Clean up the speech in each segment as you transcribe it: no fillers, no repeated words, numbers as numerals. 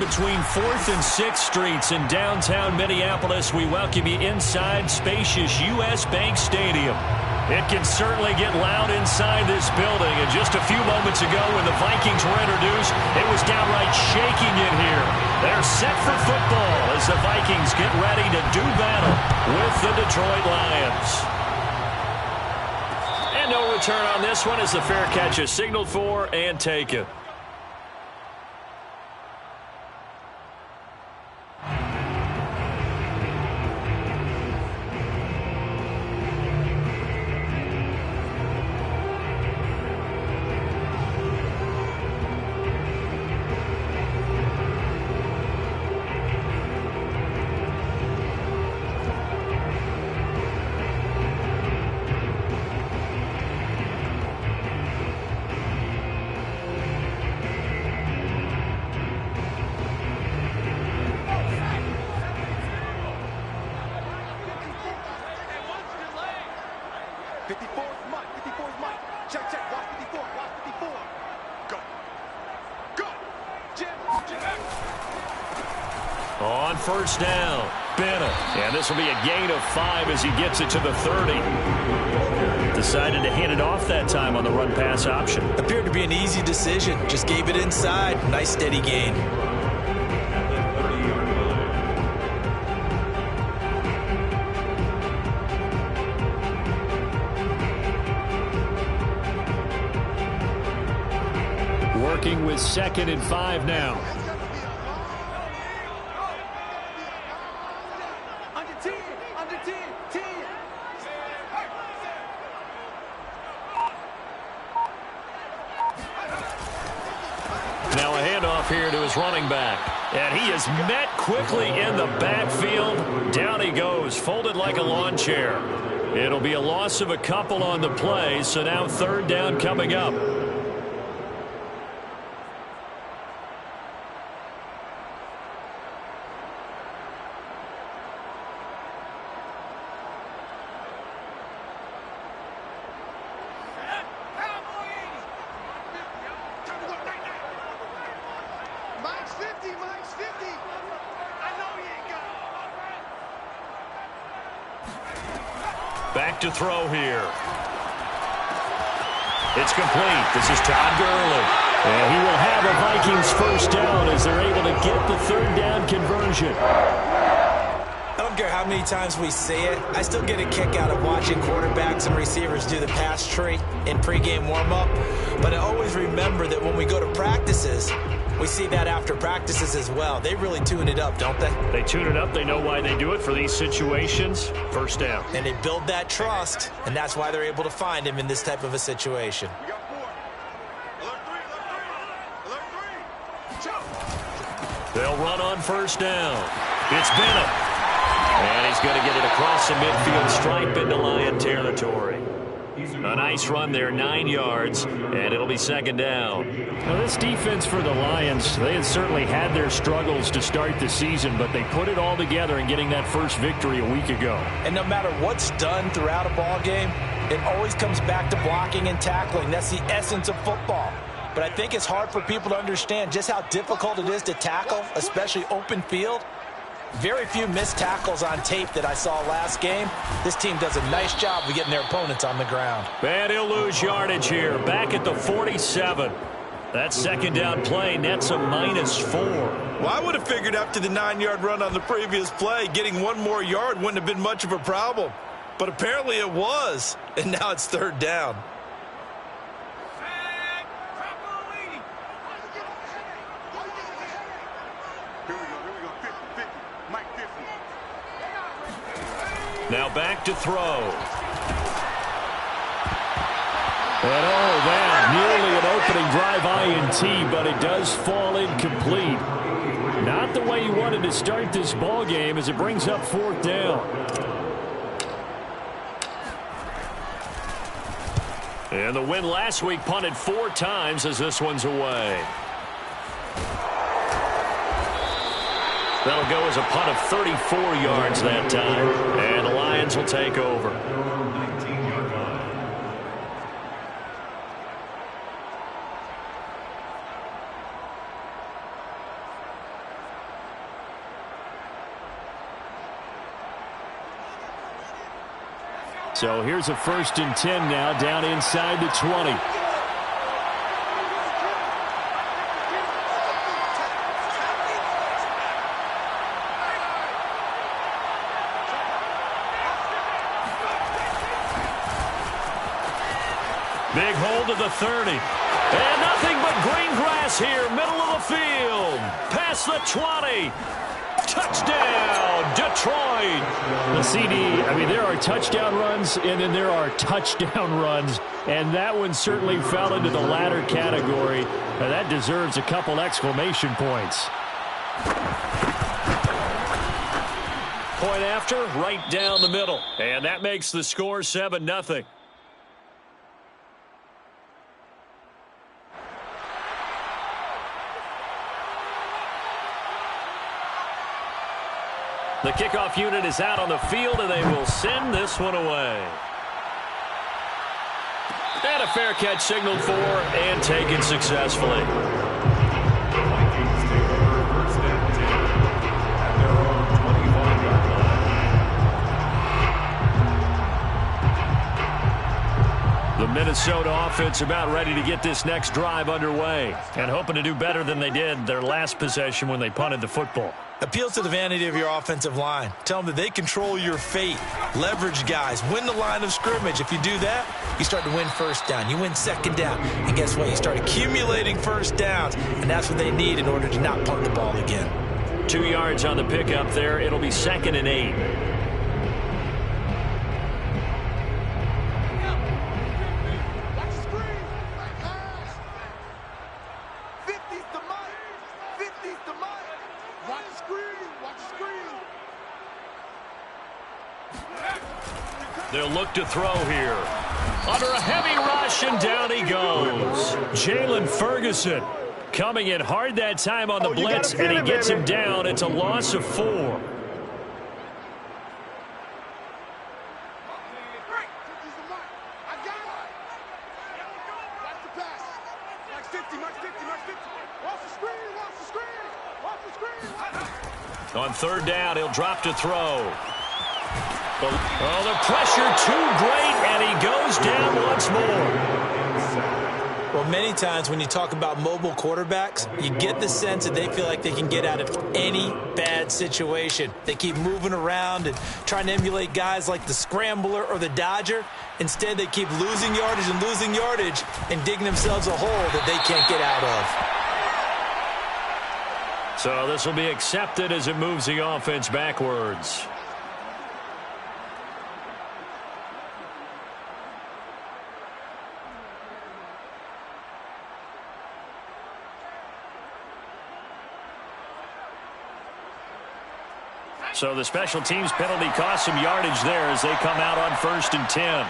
between 4th and 6th Streets in downtown Minneapolis. We welcome you inside spacious U.S. Bank Stadium. It can certainly get loud inside this building. And just a few moments ago when the Vikings were introduced, it was downright shaking in here. They're set for football as the Vikings get ready to do battle with the Detroit Lions. And no return on this one as the fair catch is signaled for and taken. On first down, Bennett. And this will be a gain of 5 as he gets it to the 30. Decided to hand it off that time on the run-pass option. Appeared to be an easy decision. Just gave it inside. Nice steady gain. Working with 2nd and 5 now. Now a handoff here to his running back. And he is met quickly in the backfield. Down he goes, folded like a lawn chair. It'll be a loss of a couple on the play, so now 3rd down coming up. Back to throw here. It's complete. This is Todd Gurley. And he will have a Vikings first down as they're able to get the 3rd down conversion. I don't care how many times we say it. I still get a kick out of watching quarterbacks and receivers do the pass tree in pregame warm-up. But I always remember that when we go to practices, we see that after practices as well. They really tune it up, don't they? They tune it up. They know why they do it for these situations. First down. And they build that trust, and that's why they're able to find him in this type of a situation. They'll run on first down. It's Bennett. And he's going to get it across the midfield stripe into Lion territory. A nice run there, 9 yards, and it'll be 2nd down. Now, this defense for the Lions, they had certainly had their struggles to start the season, but they put it all together in getting that first victory a week ago. And no matter what's done throughout a ball game, it always comes back to blocking and tackling. That's the essence of football. But I think it's hard for people to understand just how difficult it is to tackle, especially open field. Very few missed tackles on tape that I saw last game. This team does a nice job of getting their opponents on the ground. And he'll lose yardage here. Back at the 47. That 2nd down play nets a -4. Well, I would have figured after the 9-yard run on the previous play, getting 1 more yard wouldn't have been much of a problem. But apparently it was. And now it's 3rd down. Now back to throw. And oh, that nearly an opening drive INT, but it does fall incomplete. Not the way you wanted to start this ball game as it brings up 4th down. And the win last week punted 4 times as this one's away. That'll go as a punt of 34 yards that time. And the Lions will take over. So here's a 1st and 10 now, down inside the 20. Big hold of the 30. And nothing but green grass here, middle of the field. Past the 20. Touchdown, Detroit. The CD, I mean, there are touchdown runs, and then there are touchdown runs. And that one certainly fell into the latter category. Now, that deserves a couple exclamation points. Point after, right down the middle. And that makes the score 7-0. The kickoff unit is out on the field, and they will send this one away. And a fair catch signaled for and taken successfully. The Minnesota offense about ready to get this next drive underway and hoping to do better than they did their last possession when they punted the football. Appeal to the vanity of your offensive line. Tell them that they control your fate. Leverage guys. Win the line of scrimmage. If you do that, you start to win first down. You win second down. And guess what? You start accumulating first downs. And that's what they need in order to not punt the ball again. 2 yards on the pickup there. It'll be 2nd and 8. They'll look to throw here. Under a heavy rush, and down he goes. Jalen Ferguson coming in hard that time on the blitz, and he gets him down. It's a loss of 4. On 3rd down, he'll drop to throw. Oh, the pressure too great, and he goes down once more. Well, many times when you talk about mobile quarterbacks, you get the sense that they feel like they can get out of any bad situation. They keep moving around and trying to emulate guys like the Scrambler or the Dodger. Instead, they keep losing yardage and digging themselves a hole that they can't get out of. So this will be accepted as it moves the offense backwards. So the special teams penalty cost some yardage there as they come out on 1st and 10.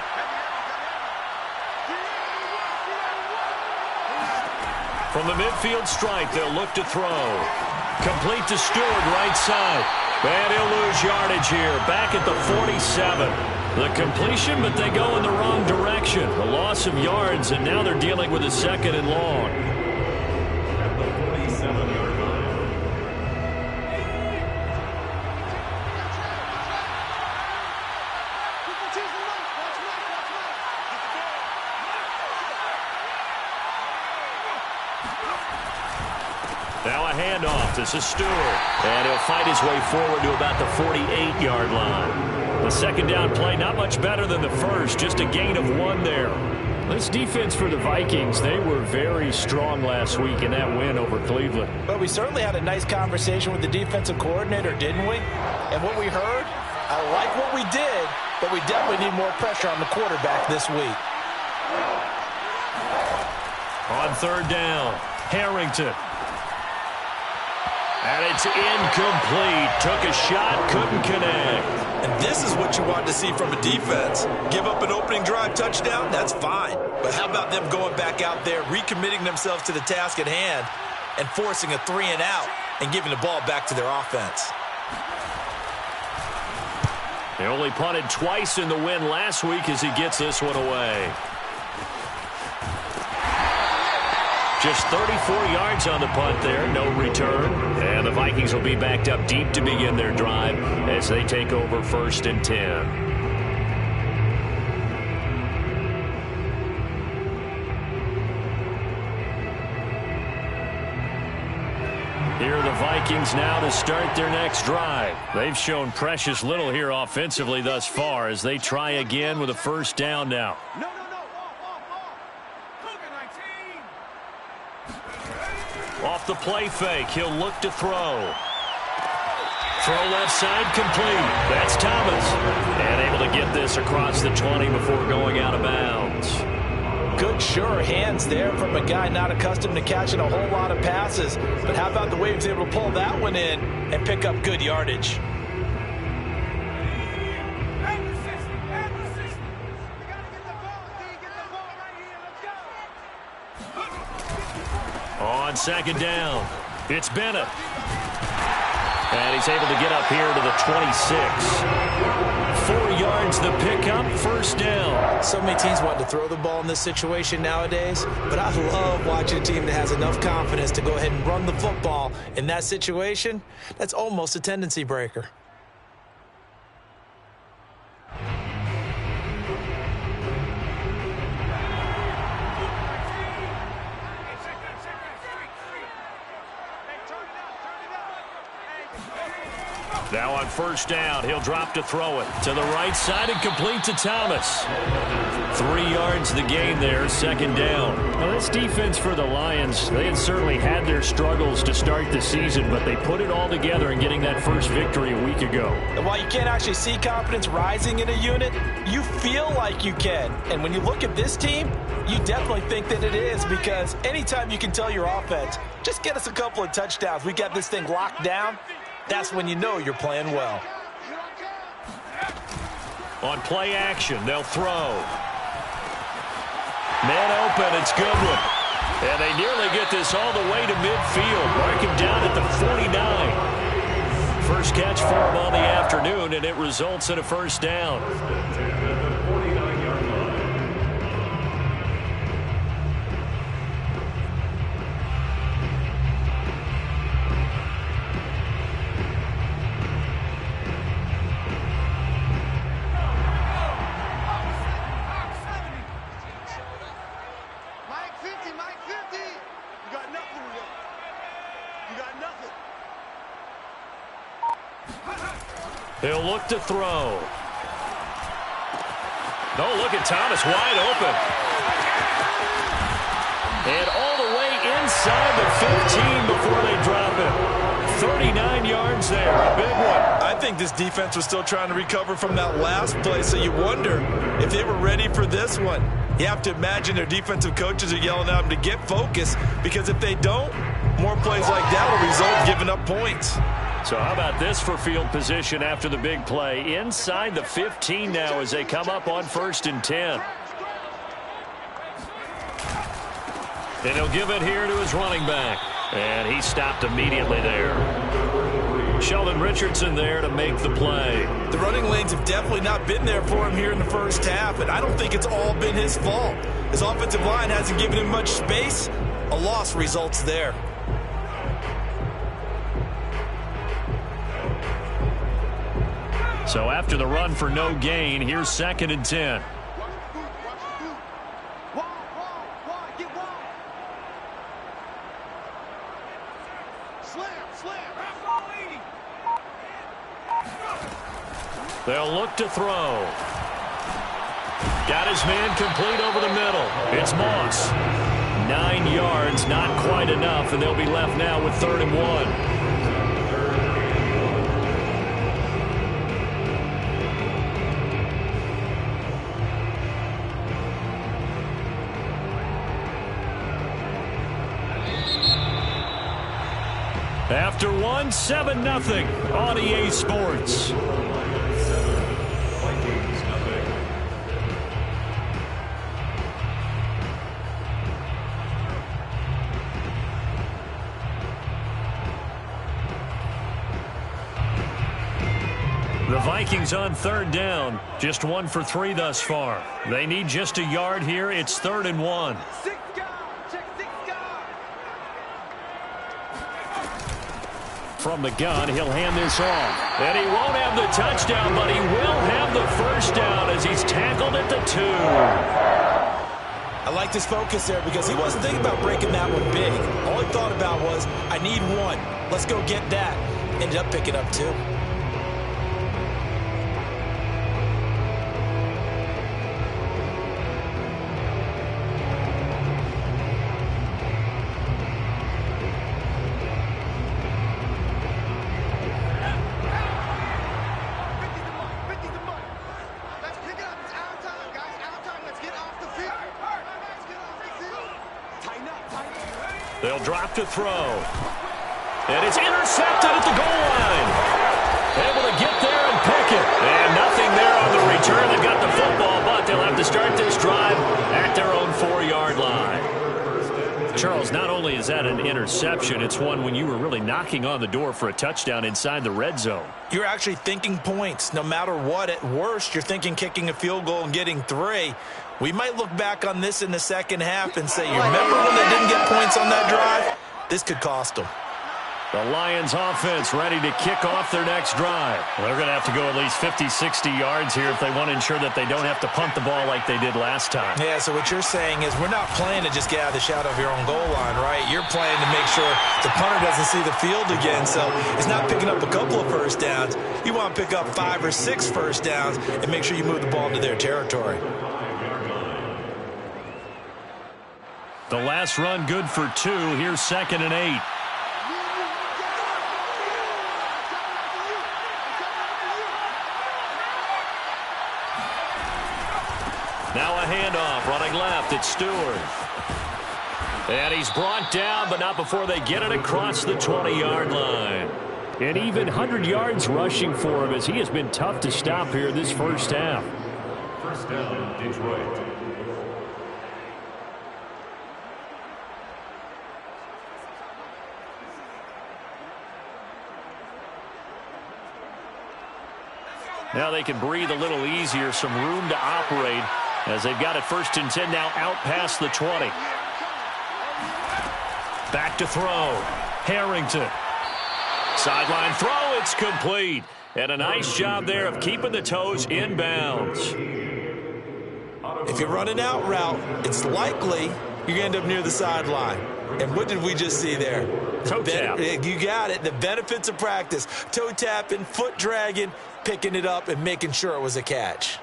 From the midfield stripe, they'll look to throw. Complete to Stewart, right side. And he'll lose yardage here, back at the 47. The completion, but they go in the wrong direction. A loss of yards, and now they're dealing with a 2nd and long. At the 47-yard line. Now a handoff. This is Stewart. And he'll fight his way forward to about the 48-yard line. The 2nd down play, not much better than the first. Just a gain of 1 there. This defense for the Vikings, they were very strong last week in that win over Cleveland. But we certainly had a nice conversation with the defensive coordinator, didn't we? And what we heard, I like what we did, but we definitely need more pressure on the quarterback this week. On 3rd down, Harrington. And it's incomplete. Took a shot, couldn't connect. And this is what you want to see from a defense. Give up an opening drive touchdown, that's fine. But how about them going back out there, recommitting themselves to the task at hand, and forcing a 3-and-out and giving the ball back to their offense? They only punted twice in the win last week as he gets this one away. Just 34 yards on the punt there, no return. And the Vikings will be backed up deep to begin their drive as they take over 1st and 10. Vikings now to start their next drive. They've shown precious little here offensively thus far as they try again with a first down now. Off the play fake, he'll look to throw. Throw left side complete. That's Thomas. And able to get this across the 20 before going out of bounds. Good, sure hands there from a guy not accustomed to catching a whole lot of passes. But how about the way he was able to pull that one in and pick up good yardage? On second down, it's Bennett. And he's able to get up here to the 26. 4 yards the pickup, first down. So many teams want to throw the ball in this situation nowadays, but I love watching a team that has enough confidence to go ahead and run the football. In that situation, that's almost a tendency breaker. Now on first down, he'll drop to throw it to the right side and complete to Thomas. 3 yards the gain there, second down. Now this defense for the Lions, they had certainly had their struggles to start the season, but they put it all together in getting that first victory a week ago. And while you can't actually see confidence rising in a unit, you feel like you can. And when you look at this team, you definitely think that it is, because anytime you can tell your offense, just get us a couple of touchdowns, we got this thing locked down, that's when you know you're playing well. On play action, they'll throw. Man open, it's Goodwin. And they nearly get this all the way to midfield. Mark him down at the 49. First catch for him on the afternoon, and it results in a first down. He'll look to throw. No, look at Thomas wide open. And all the way inside the 15 before they drop it. 39 yards there, a big one. I think this defense was still trying to recover from that last play, so you wonder if they were ready for this one. You have to imagine their defensive coaches are yelling at them to get focused, because if they don't, more plays like that will result in giving up points. So how about this for field position after the big play? Inside the 15 now as they come up on 1st and 10. And he'll give it here to his running back. And he stopped immediately there. Sheldon Richardson there to make the play. The running lanes have definitely not been there for him here in the first half, and I don't think it's all been his fault. His offensive line hasn't given him much space. A loss results there. So after the run for no gain, here's 2nd and 10. They'll look to throw. Got his man complete over the middle. It's Moss. 9 yards, not quite enough, and they'll be left now with 3rd and 1. After 1, 7-0 on EA Sports. The Vikings on 3rd down. Just 1 for 3 thus far. They need just a yard here. It's 3rd and 1. From the gun, he'll hand this off. And he won't have the touchdown, but he will have the first down as he's tackled at the 2. I liked his focus there because he wasn't thinking about breaking that one big. All he thought about was, I need one. Let's go get that. Ended up picking up two. They'll drop to throw. And it's intercepted at the goal line. Able to get there and pick it. And nothing there on the return. They've got the football, but they'll have to start this drive at their own 4-yard line. Charles, not only is that an interception, it's one when you were really knocking on the door for a touchdown inside the red zone. You're actually thinking points. No matter what, at worst, you're thinking kicking a field goal and getting 3. We might look back on this in the second half and say, you remember when they didn't get points on that drive? This could cost them. The Lions offense ready to kick off their next drive. Well, they're going to have to go at least 50, 60 yards here if they want to ensure that they don't have to punt the ball like they did last time. Yeah, so what you're saying is we're not playing to just get out of the shadow of your own goal line, right? You're playing to make sure the punter doesn't see the field again. So it's not picking up a couple of first downs. You want to pick up 5 or 6 first downs and make sure you move the ball into their territory. The last run good for 2. Here's 2nd and 8. Now a handoff, running left, it's Stewart. And he's brought down, but not before they get it across the 20-yard line. And even 100 yards rushing for him as he has been tough to stop here this first half. First down, Detroit. Now they can breathe a little easier, some room to operate as they've got it 1st and 10 now out past the 20. Back to throw. Harrington. Sideline throw, it's complete. And a nice job there of keeping the toes in bounds. If you run an out route, it's likely you're going to end up near the sideline. And what did we just see there? Toe tap. You got it. The benefits of practice. Toe tapping, foot dragging, picking it up, and making sure it was a catch.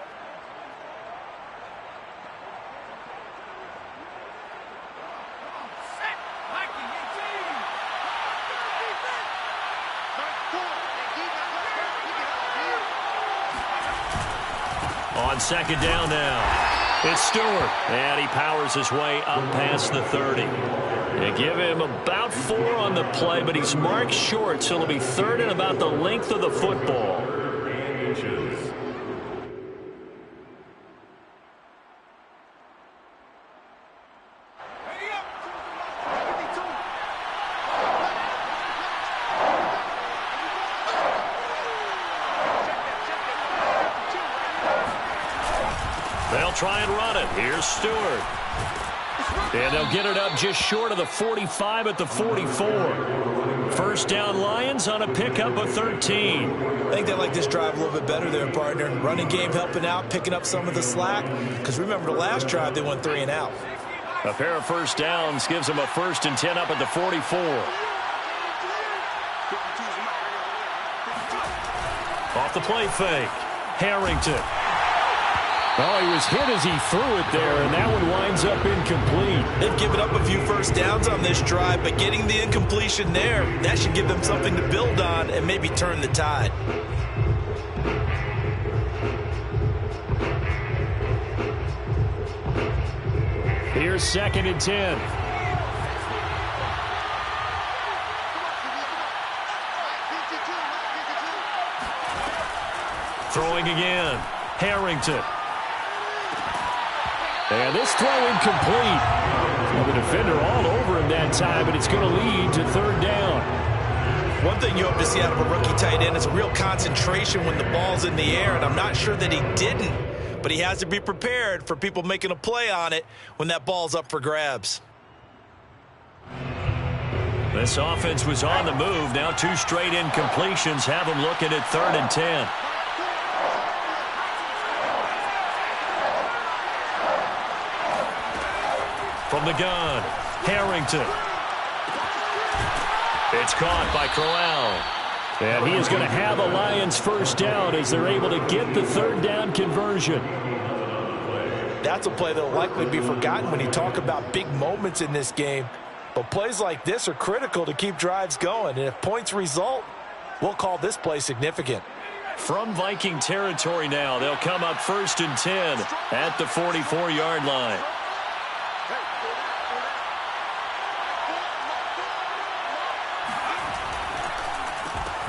On 2nd down now, it's Stewart, and he powers his way up past the 30. They give him about 4 on the play, but he's marked short, so it'll be 3rd and about the length of the football. They'll try and run it. Here's Stewart. And they'll get it up just short of the 45 at the 44. 1st down Lions on a pickup of 13. I think they like this drive a little bit better there, partner. Running game helping out, picking up some of the slack. Because remember the last drive, they went 3 and out. A pair of 1st downs gives them a 1st and 10 up at the 44. Off the play fake. Harrington. Oh, he was hit as he threw it there, and that one winds up incomplete. They've given up a few 1st downs on this drive, but getting the incompletion there, that should give them something to build on and maybe turn the tide. Here's 2nd and 10. Throwing again. Harrington. And this throw incomplete. Well, the defender all over him that time, but it's going to lead to 3rd down. One thing you hope to see out of a rookie tight end is a real concentration when the ball's in the air, and I'm not sure that he didn't, but he has to be prepared for people making a play on it when that ball's up for grabs. This offense was on the move. Now 2 straight incompletions have them looking at 3rd and 10. From the gun, Harrington. It's caught by Crowell. And he is going to have a Lions first down as they're able to get the third down conversion. That's a play that will likely be forgotten when you talk about big moments in this game. But plays like this are critical to keep drives going. And if points result, we'll call this play significant. From Viking territory now, they'll come up 1st and 10 at the 44-yard line.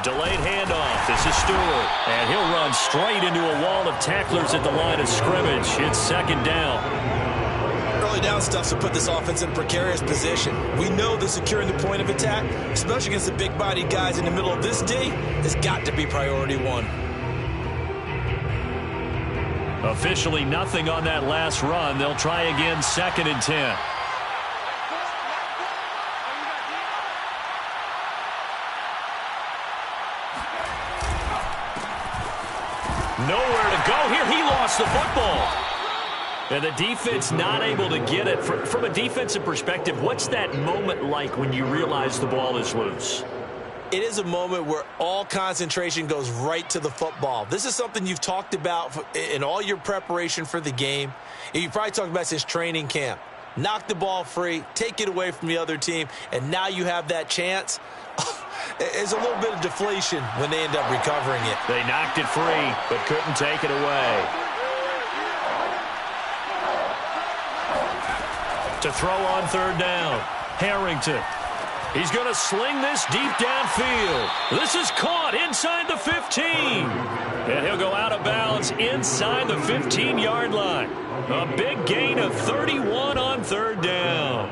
Delayed handoff. This is Stewart. And he'll run straight into a wall of tacklers at the line of scrimmage. It's 2nd down. Early down stuff's to put this offense in a precarious position. We know that securing the point of attack, especially against the big-bodied guys in the middle of this D, has got to be priority one. Officially nothing on that last run. They'll try again 2nd and 10. Nowhere to go here. He lost the football. And the defense not able to get it. From a defensive perspective, what's that moment like when you realize the ball is loose? It is a moment where all concentration goes right to the football. This is something you've talked about in all your preparation for the game. And you probably talked about since training camp. Knock the ball free, take it away from the other team, and now you have that chance. There's a little bit of deflation when they end up recovering it. They knocked it free, but couldn't take it away. To throw on 3rd down, Harrington. He's going to sling this deep downfield. This is caught inside the 15. And he'll go out of bounds inside the 15-yard line. A big gain of 31 on 3rd down.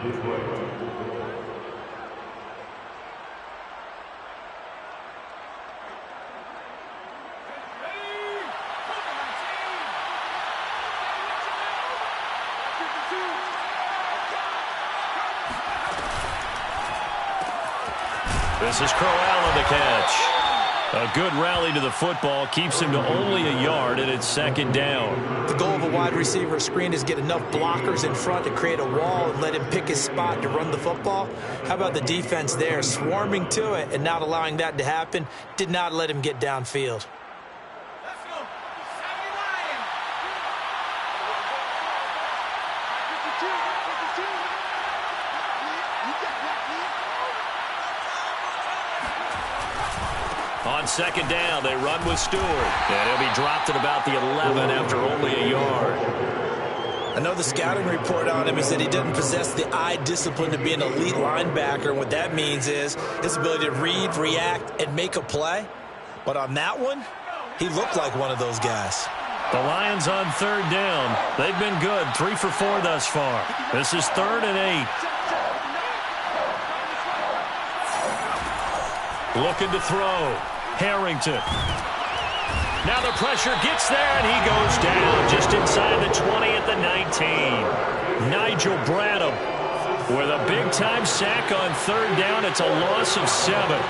This is Crowell on the catch. A good rally to the football keeps him to only a yard, and it's 2nd down. The goal of a wide receiver screen is get enough blockers in front to create a wall and let him pick his spot to run the football. How about the defense there, swarming to it and not allowing that to happen? Did not let him get downfield. On 2nd down, they run with Stewart. And he'll be dropped at about the 11 after only a yard. I know the scouting report on him is that he doesn't possess the eye discipline to be an elite linebacker. And what that means is his ability to read, react, and make a play. But on that one, he looked like one of those guys. The Lions on 3rd down. They've been good, 3 for 4 thus far. This is 3rd and 8. Looking to throw. Harrington. Now the pressure gets there, and he goes down just inside the 20 at the 19. Nigel Bradham with a big-time sack on 3rd down. It's a loss of 7.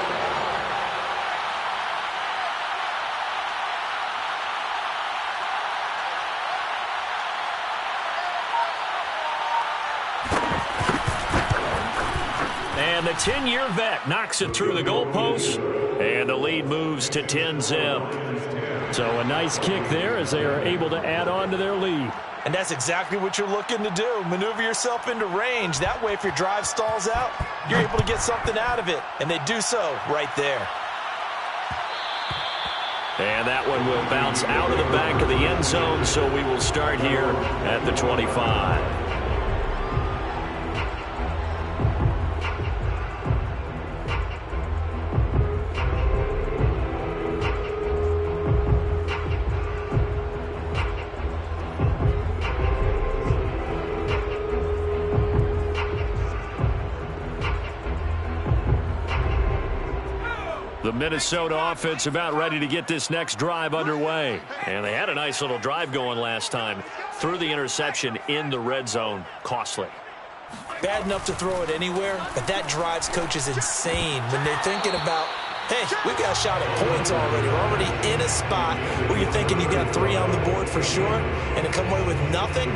And the 10-year vet knocks it through the goalpost, and the lead moves to 10-zip. So a nice kick there as they are able to add on to their lead. And that's exactly what you're looking to do. Maneuver yourself into range. That way, if your drive stalls out, you're able to get something out of it. And they do so right there. And that one will bounce out of the back of the end zone, so we will start here at the 25. The Minnesota offense about ready to get this next drive underway. And they had a nice little drive going last time. Threw the interception in the red zone. Costly. Bad enough to throw it anywhere, but that drives coaches insane when they're thinking about, hey, we've got a shot at points already. We're already in a spot where you're thinking you got 3 on the board for sure, and to come away with nothing,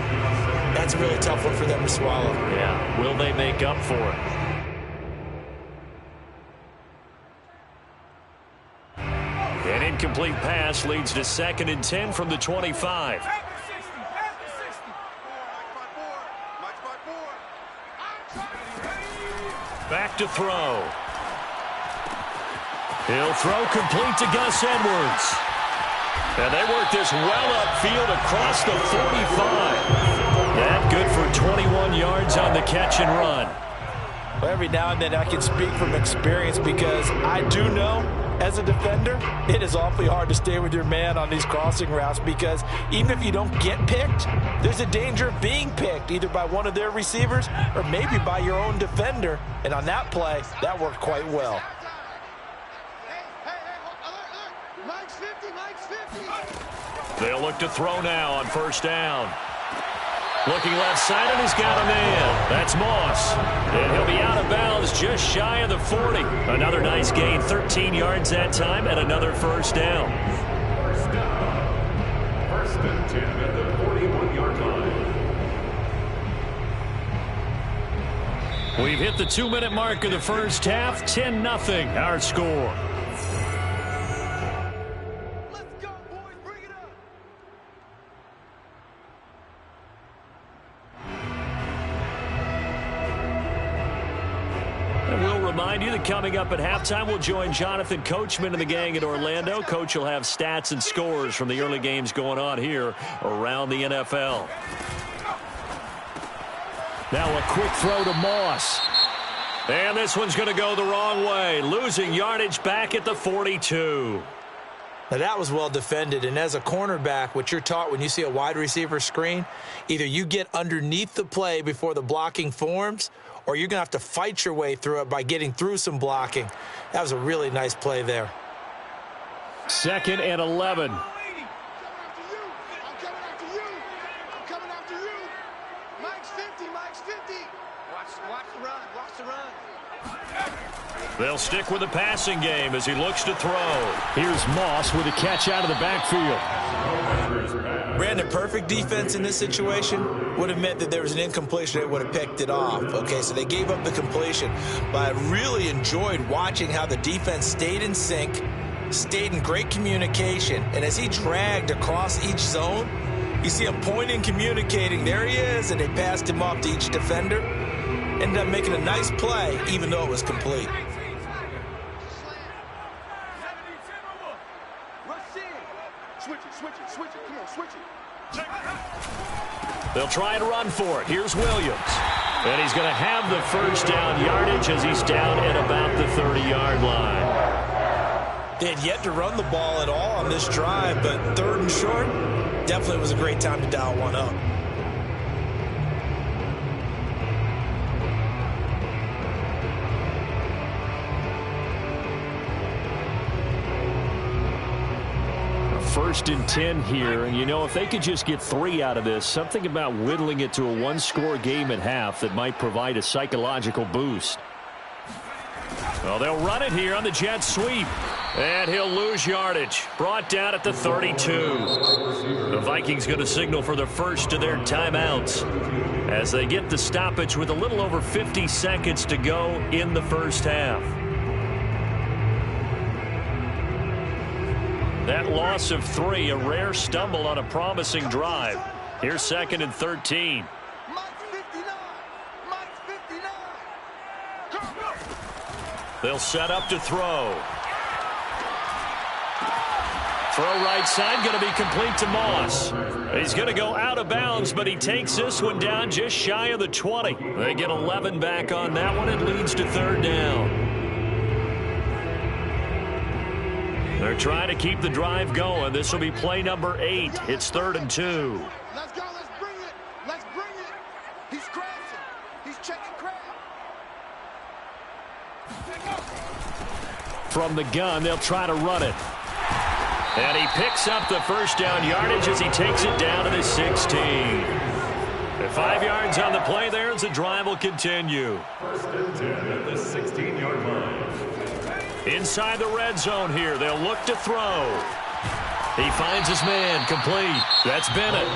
That's a really tough one for them to swallow. Yeah, will they make up for it? An incomplete pass leads to 2nd and 10 from the 25. Back to throw. He'll throw complete to Gus Edwards. And they work this well upfield across the 45. That good for 21 yards on the catch and run. Well, every now and then I can speak from experience because I do know, as a defender, it is awfully hard to stay with your man on these crossing routes because even if you don't get picked, there's a danger of being picked either by one of their receivers or maybe by your own defender. And on that play, that worked quite well. They'll look to throw now on 1st down. Looking left side, and he's got a man. That's Moss. And he'll be out of bounds just shy of the 40. Another nice gain, 13 yards that time, and another 1st down. 1st and 10 at the 41-yard line. We've hit the 2-minute mark of the first half. 10-0 our score. Remind you that coming up at halftime, we'll join Jonathan Coachman and the gang in Orlando. Coach will have stats and scores from the early games going on here around the NFL. Now a quick throw to Moss. And this one's going to go the wrong way, losing yardage back at the 42. Now that was well defended, and as a cornerback, what you're taught when you see a wide receiver screen, either you get underneath the play before the blocking forms, or you're going to have to fight your way through it by getting through some blocking. That was a really nice play there. 2nd and 11. They'll stick with the passing game as he looks to throw. Here's Moss with a catch out of the backfield. Brandon, perfect defense in this situation would have meant that there was an incompletion. They would have picked it off. Okay, so they gave up the completion. But I really enjoyed watching how the defense stayed in sync, stayed in great communication. And as he dragged across each zone, you see him pointing, communicating. There he is, and they passed him off to each defender. Ended up making a nice play, even though it was complete. They'll try and run for it. Here's Williams. And he's going to have the 1st down yardage as he's down at about the 30-yard line. They had yet to run the ball at all on this drive, but 3rd and short, definitely was a great time to dial one up. First and 10 here, and you know, if they could just get 3 out of this, something about whittling it to a 1-score game at half that might provide a psychological boost. Well, they'll run it here on the jet sweep, and he'll lose yardage. Brought down at the 32. The Vikings going to signal for the first of their timeouts as they get the stoppage with a little over 50 seconds to go in the first half. That loss of 3, a rare stumble on a promising drive. Here's 2nd and 13. They'll set up to throw. Throw right side, going to be complete to Moss. He's going to go out of bounds, but he takes this one down just shy of the 20. They get 11 back on that one. It leads to 3rd down. They're trying to keep the drive going. This will be play number 8. It's 3rd and 2. Let's go. Let's bring it. Let's bring it. He's crashing. He's checking crash. From the gun, they'll try to run it. And he picks up the 1st down yardage as he takes it down to the 16. And 5 yards on the play there as the drive will continue. 1st and 10 at the 16-yard line. Inside the red zone here, they'll look to throw. He finds his man, complete. That's Bennett.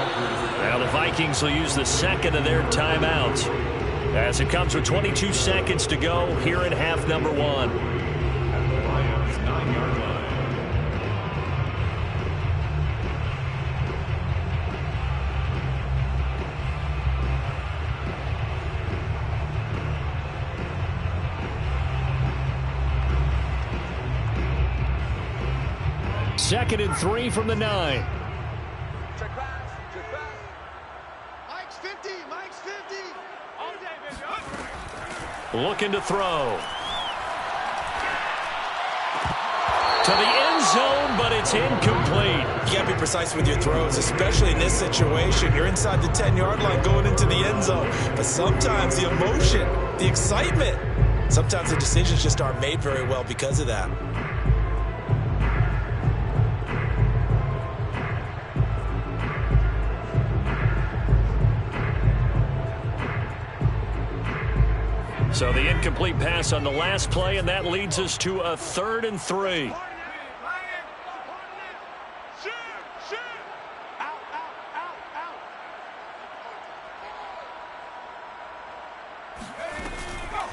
Now the Vikings will use the second of their timeouts as it comes with 22 seconds to go here in half number 1. At the Lions' 9-yard line. Second and 3 from the 9. Check pass. Check pass. Mike's 50. Mike's 50. All day, baby. Looking to throw. To the end zone, but it's incomplete. You got to be precise with your throws, especially in this situation. You're inside the 10-yard line going into the end zone. But sometimes the emotion, the excitement, sometimes the decisions just aren't made very well because of that. So the incomplete pass on the last play, and that leads us to a 3rd and 3.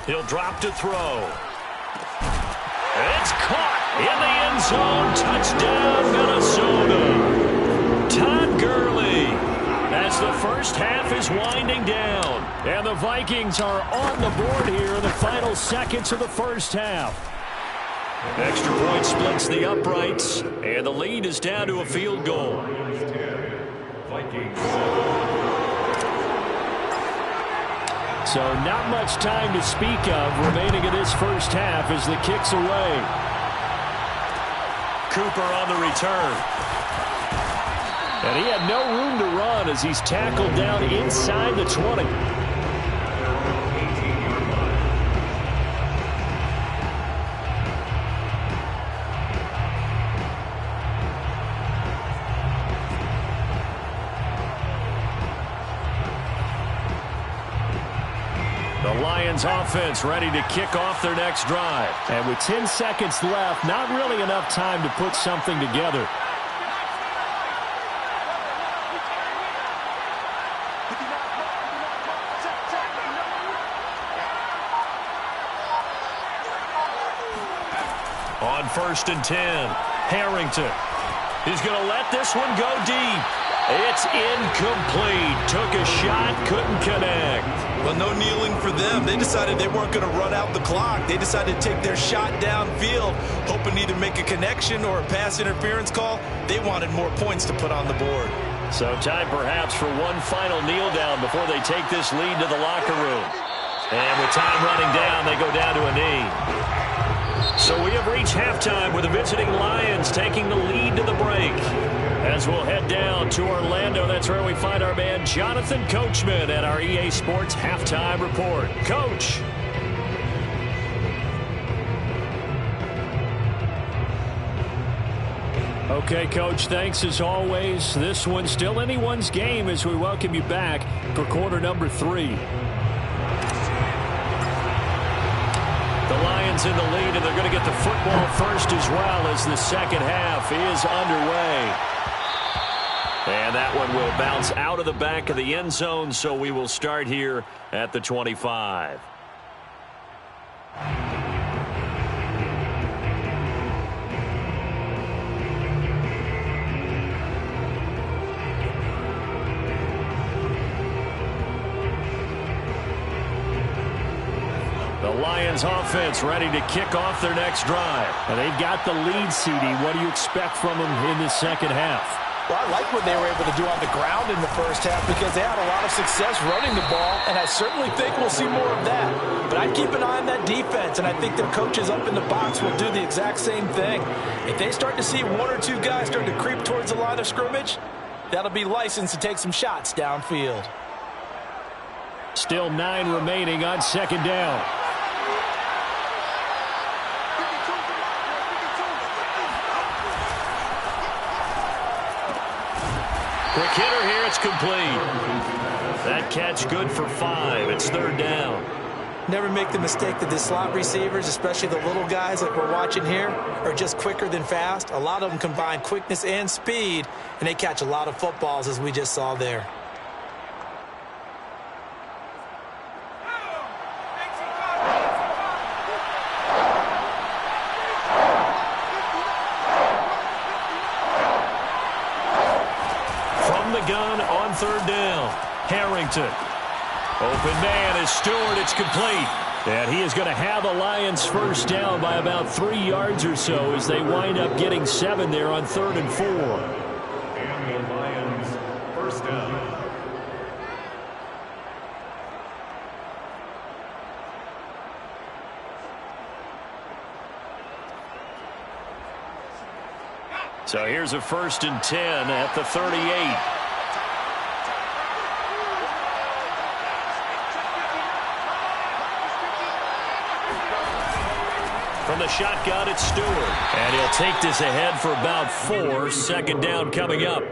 He'll drop to throw. It's caught in the end zone. Touchdown, Minnesota. Todd Gurley, as the first half is winding down. And the Vikings are on the board here in the final seconds of the first half. Extra point splits the uprights, and the lead is down to a field goal. Vikings. So not much time to speak of remaining in this first half as the kick's away. Cooper on the return. And he had no room to run as he's tackled down inside the 20. The Lions offense ready to kick off their next drive. And with 10 seconds left, not really enough time to put something together. On 1st and 10, Harrington. He's going to let this one go deep. It's incomplete. Took a shot, couldn't connect. Well, no kneeling for them. They decided they weren't going to run out the clock. They decided to take their shot downfield, hoping to either make a connection or a pass interference call. They wanted more points to put on the board. So time perhaps for one final kneel down before they take this lead to the locker room. And with time running down, they go down to a knee. So we have reached halftime with the visiting Lions taking the lead to the break. As we'll head down to Orlando, that's where we find our man Jonathan Coachman at our EA Sports Halftime Report. Coach. Okay, Coach, thanks as always. This one's still anyone's game as we welcome you back for quarter number 3. The Lions in the lead, and they're going to get the football first as well as the second half is underway. And that one will bounce out of the back of the end zone, so we will start here at the 25. The Lions offense ready to kick off their next drive. And they've got the lead, CD. What do you expect from them in the second half? Well, I like what they were able to do on the ground in the first half because they had a lot of success running the ball, and I certainly think we'll see more of that. But I'd keep an eye on that defense, and I think their coaches up in the box will do the exact same thing. If they start to see one or two guys start to creep towards the line of scrimmage, that'll be licensed to take some shots downfield. Still 9 remaining on second down. Quick hitter here, it's complete. That catch good for 5. It's third down. Never make the mistake that the slot receivers, especially the little guys like we're watching here, are just quicker than fast. A lot of them combine quickness and speed, and they catch a lot of footballs, as we just saw there. From the gun on 3rd down, Harrington. Open man is Stewart. It's complete. And he is going to have the Lions first down by about 3 yards or so as they wind up getting 7 there on 3rd and 4. And the Lions first down. So here's a 1st and 10 at the 38. From the shotgun, it's Stewart. And he'll take this ahead for about 4. 2nd down coming up.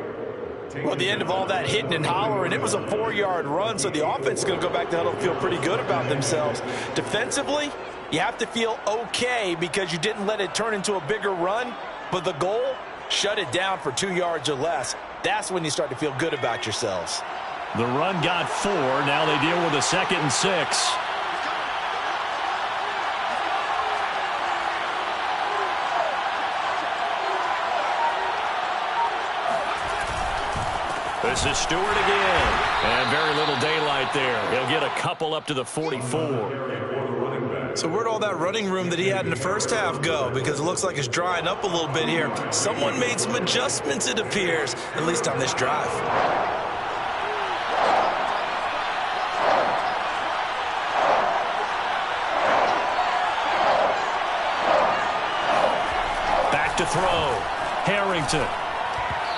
Well, at the end of all that hitting and hollering, it was a 4-yard run, so the offense is going to go back to huddle and feel pretty good about themselves. Defensively, you have to feel okay because you didn't let it turn into a bigger run, but the goal, shut it down for 2 yards or less. That's when you start to feel good about yourselves. The run got 4. Now they deal with a 2nd and 6. This is Stewart again. And very little daylight there. He'll get a couple up to the 44. So where'd all that running room that he had in the first half go? Because it looks like it's drying up a little bit here. Someone made some adjustments, it appears, at least on this drive. Back to throw. Harrington.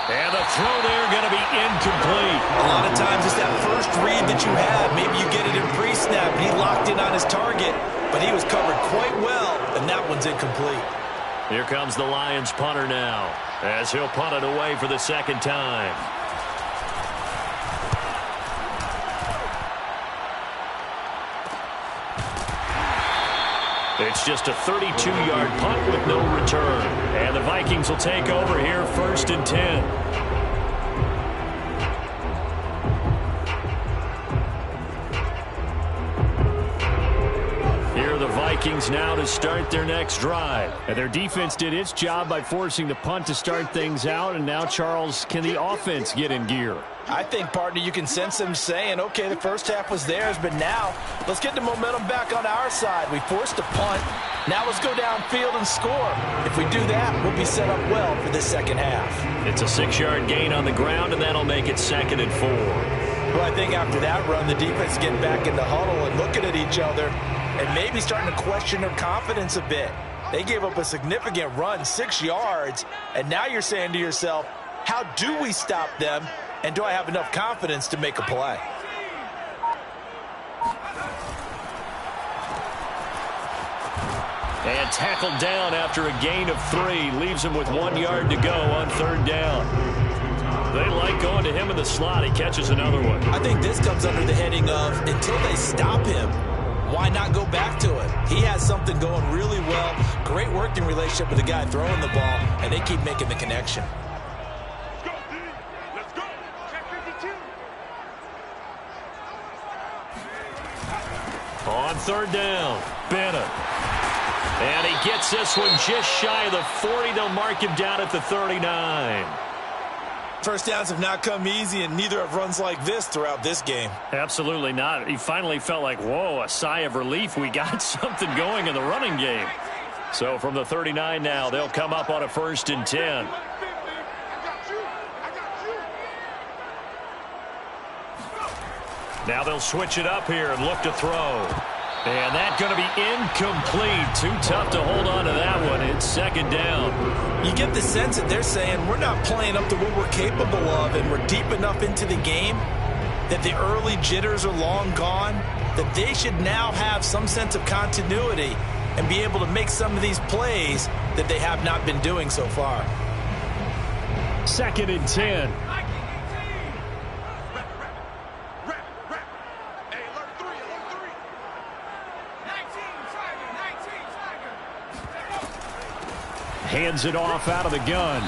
And the throw there going to be incomplete. A lot of times it's that first read that you have. Maybe you get it in pre-snap and he locked in on his target, but he was covered quite well, and that one's incomplete. Here comes the Lions punter now as he'll punt it away for the 2nd time. It's just a 32-yard punt with no return. And the Vikings will take over here 1st and 10. Here are the Vikings now to start their next drive. And their defense did its job by forcing the punt to start things out. And now, Charles, can the offense get in gear? I think, partner, you can sense them saying, okay, the first half was theirs, but now let's get the momentum back on our side. We forced a punt. Now let's go downfield and score. If we do that, we'll be set up well for this 2nd half. It's a 6-yard gain on the ground, and that'll make it 2nd and 4. Well, I think after that run, the defense is getting back in the huddle and looking at each other and maybe starting to question their confidence a bit. They gave up a significant run, 6 yards, and now you're saying to yourself, how do we stop them? And do I have enough confidence to make a play? And tackled down after a gain of 3. Leaves him with 1 yard to go on 3rd down. They like going to him in the slot. He catches another one. I think this comes under the heading of until they stop him, why not go back to it? He has something going really well. Great working relationship with the guy throwing the ball, and they keep making the connection. On 3rd down, Bennett. And he gets this one just shy of the 40. They'll mark him down at the 39. First downs have not come easy, and neither have runs like this throughout this game. Absolutely not. He finally felt like, whoa, a sigh of relief. We got something going in the running game. So from the 39 now, they'll come up on a 1st and 10. Now they'll switch it up here and look to throw. And that's going to be incomplete. Too tough to hold on to that one. It's 2nd down. You get the sense that they're saying we're not playing up to what we're capable of, and we're deep enough into the game that the early jitters are long gone, that they should now have some sense of continuity and be able to make some of these plays that they have not been doing so far. 2nd and 10. Hands it off out of the gun.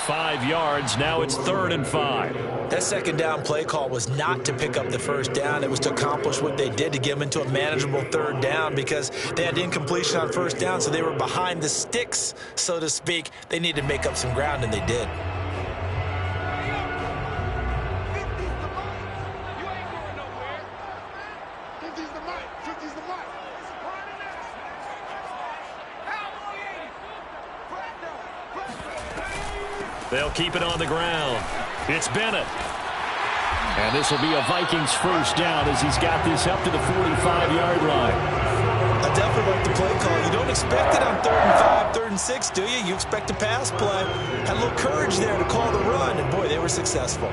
5 yards. Now it's 3rd and 5. That second down play call was not to pick up the first down. It was to accomplish what they did, to get them into a manageable 3rd down, because they had incompletion on first down, so they were behind the sticks, so to speak. They needed to make up some ground, and they did. They'll keep it on the ground. It's Bennett. And this will be a Vikings first down as he's got this up to the 45-yard line. I definitely like the play call. You don't expect it on 3rd and 5, 3rd and 6, do you? You expect a pass play. Had a little courage there to call the run, and boy, they were successful.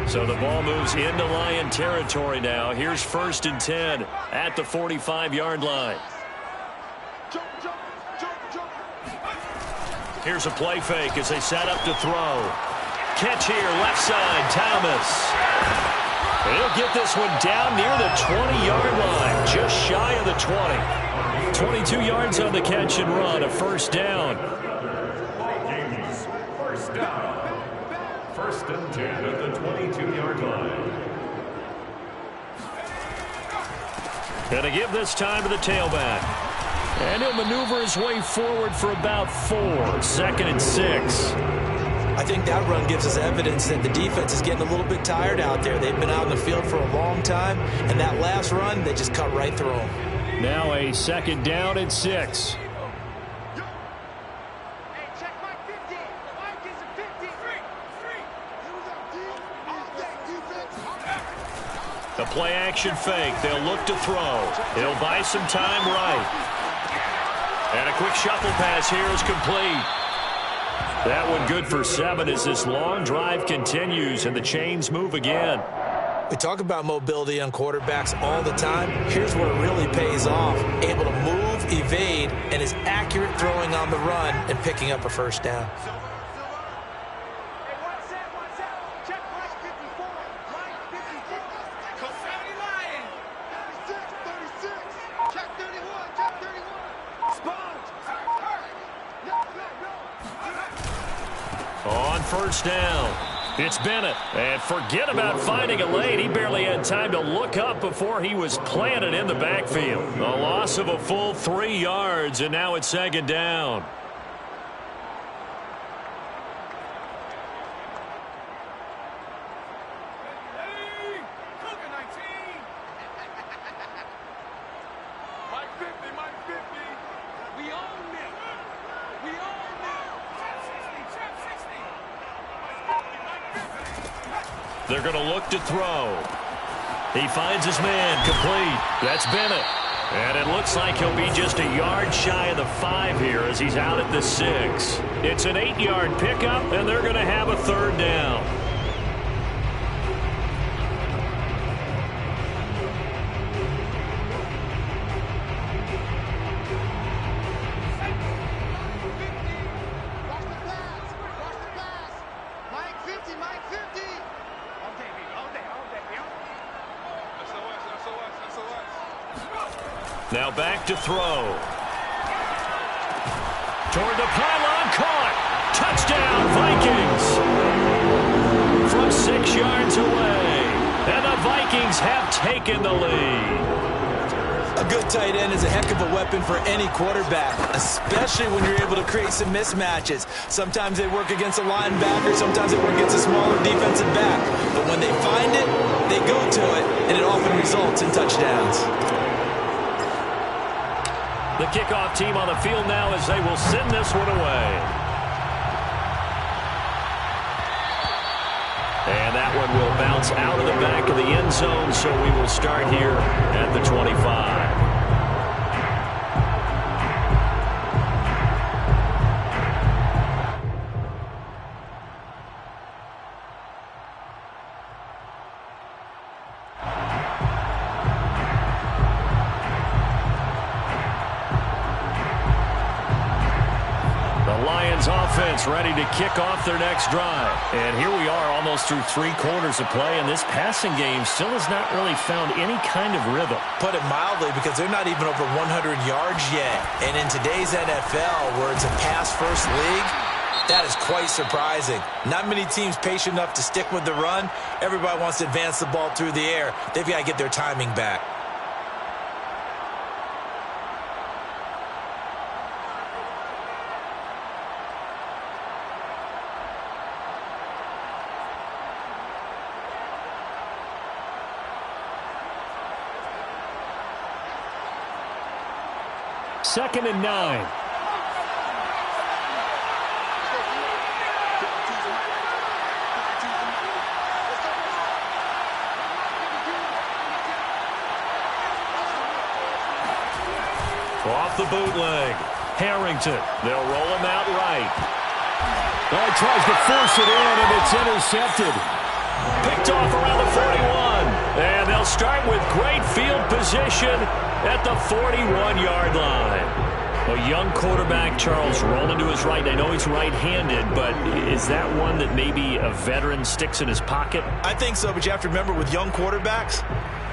So the ball moves into Lion territory now. Here's 1st and 10 at the 45-yard line. Here's a play fake as they set up to throw. Catch here, left side, Thomas. He'll get this one down near the 20-yard line, just shy of the 20. 22 yards on the catch and run, a first down. Vikings, first down. 1st and 10 at the 22-yard line. Gonna give this time to the tailback. And he'll maneuver his way forward for about 4. 2nd and 6. I think that run gives us evidence that the defense is getting a little bit tired out there. They've been out in the field for a long time, and that last run, they just cut right through them. Now a 2nd down and 6. The play action fake. They'll look to throw. He'll buy some time right. And a quick shuffle pass here is complete. That one good for 7 as this long drive continues and the chains move again. We talk about mobility on quarterbacks all the time. Here's where it really pays off. Able to move, evade, and is accurate throwing on the run and picking up a first down. On first down, it's Bennett. And forget about finding a lane. He barely had time to look up before he was planted in the backfield. A loss of a full 3 yards, and now it's 2nd down. They're going to look to throw. He finds his man, complete. That's Bennett. And it looks like he'll be just a yard shy of the 5 here as he's out at the 6. It's an 8-yard pickup, and they're going to have a 3rd down. Now back to throw. Toward the pylon, caught. Touchdown, Vikings. From 6 yards away. And the Vikings have taken the lead. A good tight end is a heck of a weapon for any quarterback, especially when you're able to create some mismatches. Sometimes they work against a linebacker, sometimes they work against a smaller defensive back. But when they find it, they go to it, and it often results in touchdowns. The kickoff team on the field now as they will send this one away. And that one will bounce out of the back of the end zone, so we will start here at the 25. The Lions offense ready to kick off their next drive. And here we are almost through 3 quarters of play, and this passing game still has not really found any kind of rhythm. Put it mildly, because they're not even over 100 yards yet. And in today's NFL, where it's a pass-first league, that is quite surprising. Not many teams patient enough to stick with the run. Everybody wants to advance the ball through the air. They've got to get their timing back. Second and 9. Off the bootleg. Harrington. They'll roll him out right. Well, he tries to force it in, and it's intercepted. Picked off around the 41. And they'll start with great field position at the 41-yard line. A young quarterback, Charles, rolling to his right. I know he's right-handed, but is that one that maybe a veteran sticks in his pocket? I think so, but you have to remember, with young quarterbacks,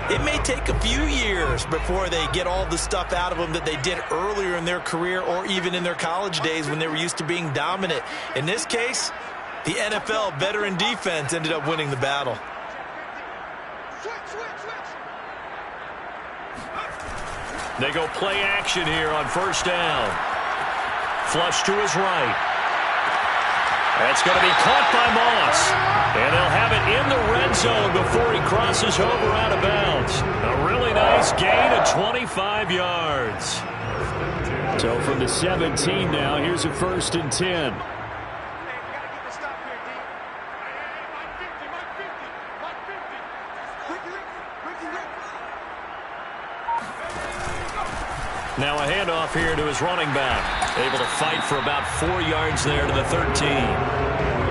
it may take a few years before they get all the stuff out of them that they did earlier in their career or even in their college days when they were used to being dominant. In this case, the NFL veteran defense ended up winning the battle. They go play action here on first down. Flush to his right. That's going to be caught by Moss. And they'll have it in the red zone before he crosses over out of bounds. A really nice gain of 25 yards. So from the 17 now, here's a first and 10. Now a handoff here to his running back. Able to fight for about 4 yards there to the 13.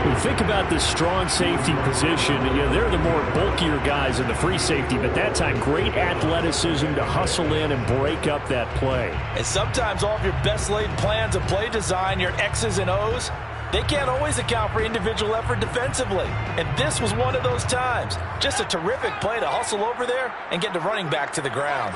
When you think about this strong safety position, they're the more bulkier guys in the free safety, but that time great athleticism to hustle in and break up that play. And sometimes all of your best laid plans of play design, your X's and O's, they can't always account for individual effort defensively. And this was one of those times. Just a terrific play to hustle over there and get the running back to the ground.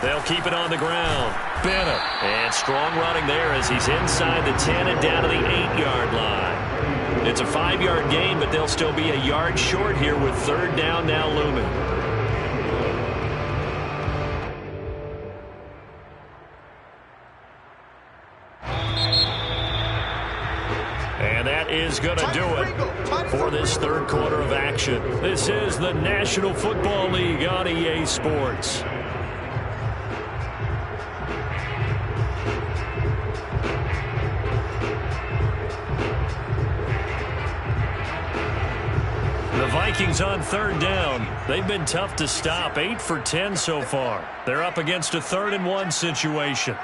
They'll keep it on the ground. Bennett. And strong running there as he's inside the 10 and down to the 8-yard line. It's a 5-yard gain, but they'll still be a yard short here with third down now looming. And that is going to do it for this third quarter of action. This is the National Football League on EA Sports. The Vikings on third down. They've been tough to stop. 8 for 10 so far. They're up against a 3rd and 1 situation.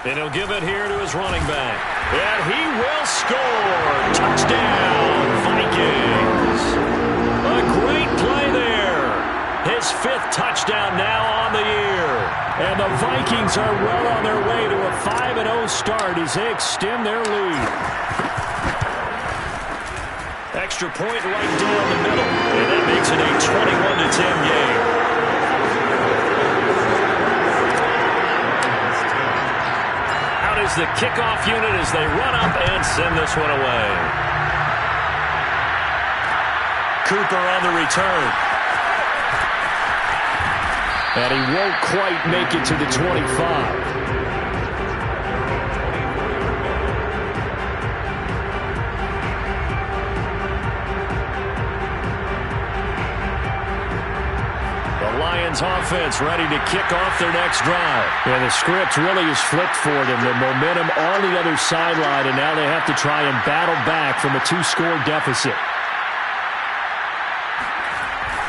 And he'll give it here to his running back. And he will score. Touchdown, Vikings. A great play there. His 5th touchdown now on the year. And the Vikings are well on their way to a 5-0 start as they extend their lead. Extra point right down the middle. And that makes it a 21-10 game. Out is the kickoff unit as they run up and send this one away. Cooper on the return. And he won't quite make it to the 25. Lions offense ready to kick off their next drive. Yeah, the script really is flipped for them. The momentum on the other sideline, and now they have to try and battle back from a 2-score deficit.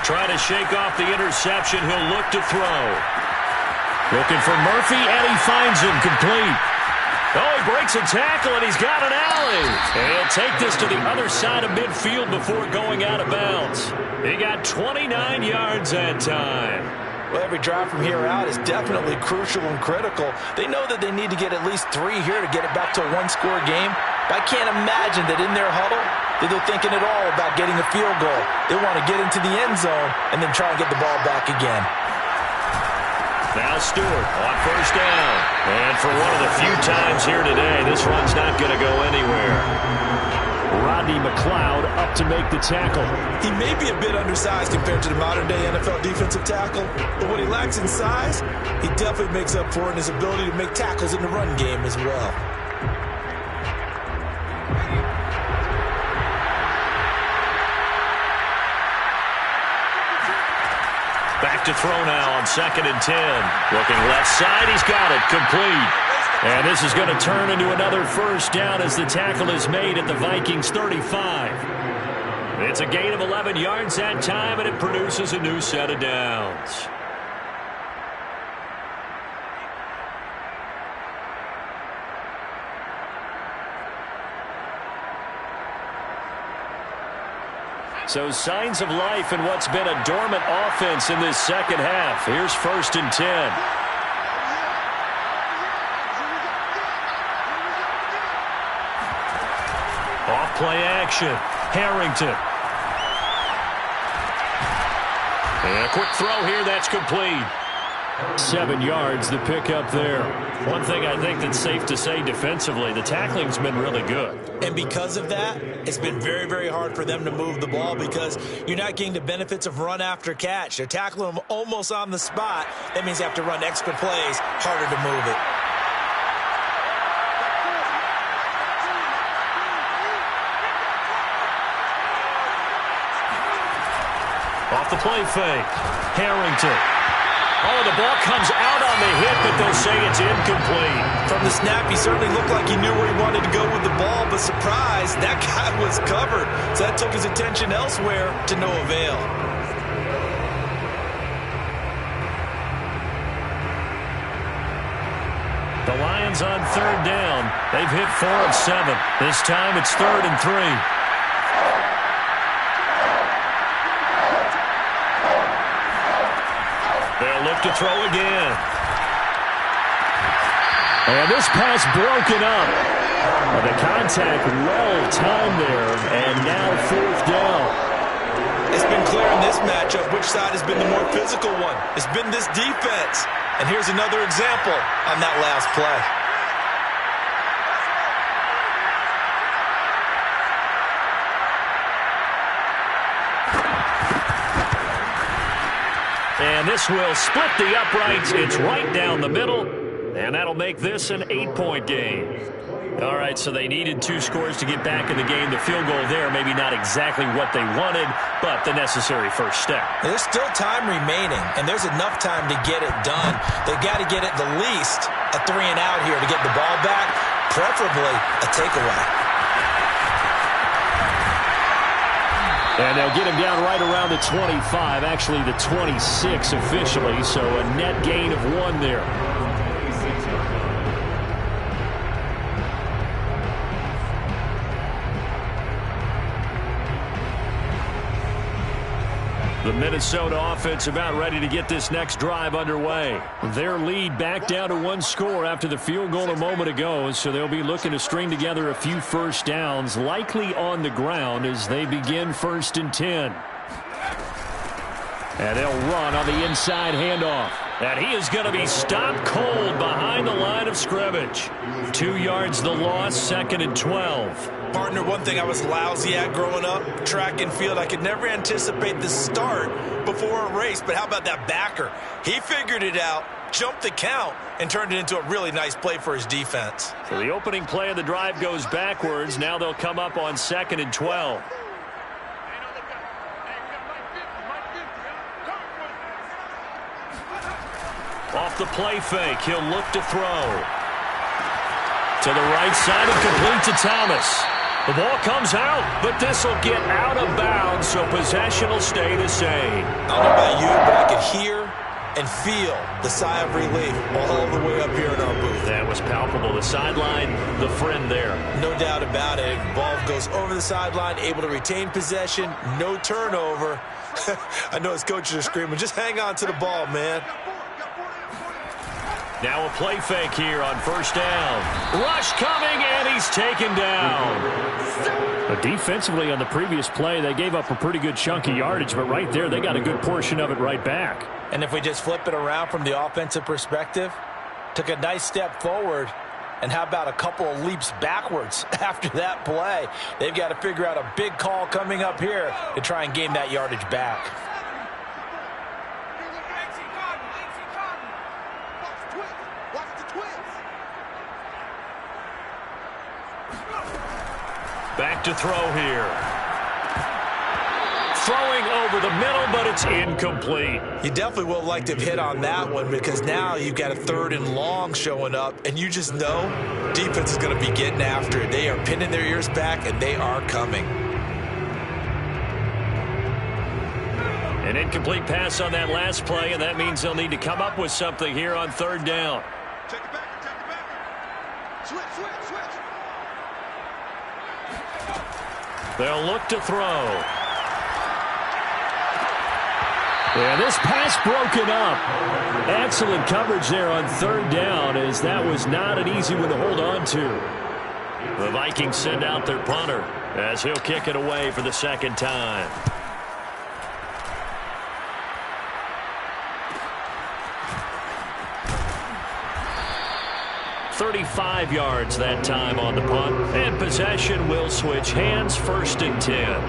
Trying to shake off the interception. He'll look to throw. Looking for Murphy, and he finds him complete. Oh, he breaks breaks a tackle, and he's got an alley. And he'll take this to the other side of midfield before going out of bounds. He got 29 yards that time. Well, every drive from here out is definitely crucial and critical. They know that they need to get at least 3 here to get it back to a one-score game. But I can't imagine that in their huddle that they're thinking at all about getting a field goal. They want to get into the end zone and then try and get the ball back again. Now Stewart on first down. And for one of the few times here today, this run's not going to go anywhere. Rodney McLeod up to make the tackle. He may be a bit undersized compared to the modern-day NFL defensive tackle, but what he lacks in size, he definitely makes up for it in his ability to make tackles in the run game as well. Back to throw now on 2nd and 10. Looking left side, he's got it, complete. And this is going to turn into another first down as the tackle is made at the Vikings 35. It's a gain of 11 yards that time, and it produces a new set of downs. So signs of life in what's been a dormant offense in this second half. Here's 1st and 10. Off-play action. Harrington. And a quick throw here. That's complete. 7 yards, the pickup there. One thing I think that's safe to say defensively, the tackling's been really good. And because of that, it's been very, very hard for them to move the ball because you're not getting the benefits of run after catch. They're tackling them almost on the spot. That means they have to run extra plays, harder to move it. Off the play fake. Harrington. Oh, the ball comes out on the hit, but they'll say it's incomplete. From the snap, he certainly looked like he knew where he wanted to go with the ball, but surprise, that guy was covered. So that took his attention elsewhere to no avail. The Lions on 3rd down. They've hit 4 of 7. This time it's 3rd and 3. They'll look to throw again. And this pass broken up. The contact well-timed there, and now 4th down. It's been clear in this matchup which side has been the more physical one. It's been this defense. And here's another example on that last play. And this will split the uprights. It's right down the middle. And that'll make this an 8-point game. All right, so they needed 2 scores to get back in the game. The field goal there, maybe not exactly what they wanted, but the necessary first step. There's still time remaining, and there's enough time to get it done. They've got to get at the least a 3-and-out here to get the ball back, preferably a takeaway. And they'll get him down right around the 25, actually the 26 officially, so a net gain of 1 there. The Minnesota offense about ready to get this next drive underway. Their lead back down to 1 score after the field goal a moment ago, so they'll be looking to string together a few first downs, likely on the ground as they begin 1st and 10. And they'll run on the inside handoff. And he is going to be stopped cold behind the line of scrimmage. 2 yards the loss, 2nd and 12. Partner, one thing I was lousy at growing up, track and field, I could never anticipate the start before a race. But how about that backer? He figured it out, jumped the count, and turned it into a really nice play for his defense. So the opening play of the drive goes backwards. Now they'll come up on 2nd and 12. Off the play fake, he'll look to throw. To the right side and complete to Thomas. The ball comes out, but this will get out of bounds, so possession will stay the same. I don't know about you, but I could hear and feel the sigh of relief all the way up here in our booth. That was palpable. The sideline, the friend there. No doubt about it. Ball goes over the sideline, able to retain possession, no turnover. I know his coaches are screaming, just hang on to the ball, man. Now a play fake here on first down. Rush coming, and he's taken down. Defensively on the previous play, they gave up a pretty good chunk of yardage, but right there, they got a good portion of it right back. And if we just flip it around from the offensive perspective, took a nice step forward, and how about a couple of leaps backwards after that play? They've got to figure out a big call coming up here to try and gain that yardage back. Back to throw here. Throwing over the middle, but it's incomplete. You definitely will like to have hit on that one because now you've got a 3rd and long showing up, and you just know defense is going to be getting after it. They are pinning their ears back, and they are coming. An incomplete pass on that last play, and that means they'll need to come up with something here on 3rd down. Take it back. Switch. They'll look to throw. Yeah, this pass broken up. Excellent coverage there on 3rd down, as that was not an easy one to hold on to. The Vikings send out their punter as he'll kick it away for the 2nd time. "35 yards that time on the punt, and possession will switch hands, 1st and 10.